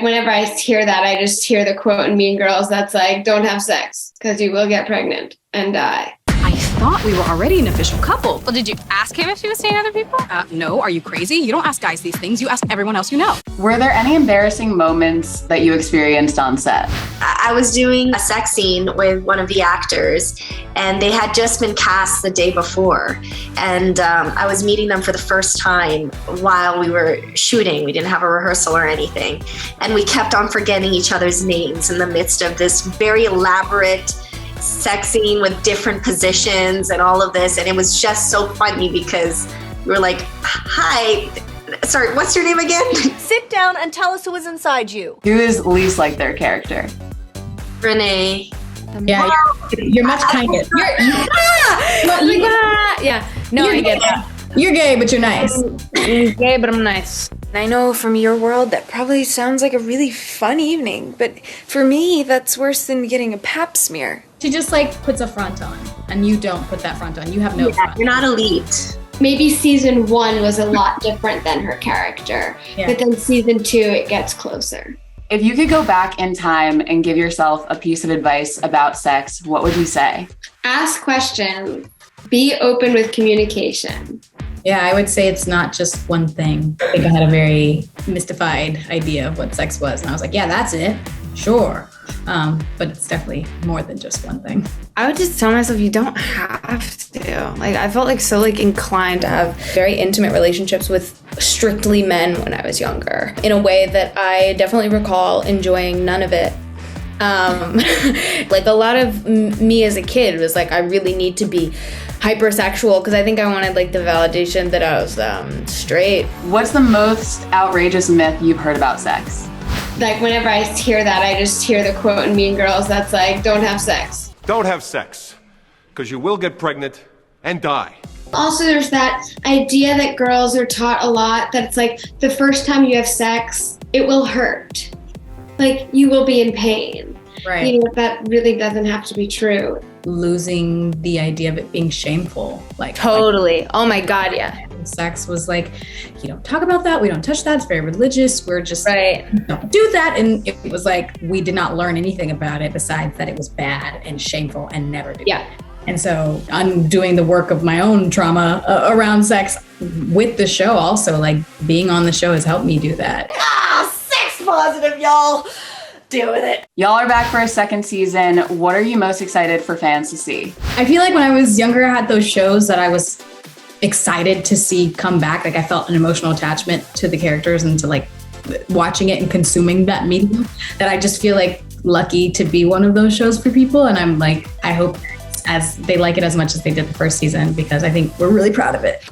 Whenever I hear that, I just hear the quote in Mean Girls that's like, don't have sex because you will get pregnant and die. I thought we were already an official couple. Well, did you ask him if he was seeing other people? No, are you crazy? You don't ask guys these things. You ask everyone else you know. Were there any embarrassing moments that you experienced on set? I was doing a sex scene with one of the actors, and they had just been cast the day before. And I was meeting them for the first time while we were shooting. We didn't have a rehearsal or anything. And we kept on forgetting each other's names in the midst of this very elaborate sex scene with different positions and all of this. And it was just so funny because we were like, hi, sorry, what's your name again? Sit down and tell us who is inside you. Who is least like their character? Renee. Yeah, you're much kinder. Yeah. No, I get that. You're gay, but you're nice. I'm gay, but I'm nice. I know from your world that probably sounds like a really fun evening, but for me, that's worse than getting a pap smear. She just like puts a front on, and you don't put that front on. You have no front. You're not elite. Maybe season 1 was a lot different than her character, but then season 2, it gets closer. If you could go back in time and give yourself a piece of advice about sex, what would you say? Ask questions. Be open with communication. Yeah, I would say it's not just one thing. I think I had a very mystified idea of what sex was, and I was like, yeah, that's it. Sure. But it's definitely more than just one thing. I would just tell myself you don't have to. Like, I felt like so inclined to have very intimate relationships with strictly men when I was younger, in a way that I definitely recall enjoying none of it. Like a lot of me as a kid was like, I really need to be hypersexual because I think I wanted like the validation that I was straight. What's the most outrageous myth you've heard about sex? Like whenever I hear that, I just hear the quote in Mean Girls that's like, don't have sex. Don't have sex, because you will get pregnant and die. Also, there's that idea that girls are taught a lot that it's like the first time you have sex, it will hurt. Like you will be in pain. Right. You know, that really doesn't have to be true. Losing the idea of it being shameful. Totally. Oh my God, yeah. Sex was like, you don't talk about that. We don't touch that. It's very religious. We're just don't do that. And it was like, we did not learn anything about it besides that it was bad and shameful and never do. Yeah. And so I'm doing the work of my own trauma around sex with the show also. Like being on the show has helped me do that. Sex positive, y'all. Deal with it. Y'all are back for a second season. What are you most excited for fans to see? I feel like when I was younger, I had those shows that I was excited to see come back. Like I felt an emotional attachment to the characters and to like watching it and consuming that medium, that I just feel like lucky to be one of those shows for people. And I'm like, I hope as they like it as much as they did the first season, because I think we're really proud of it.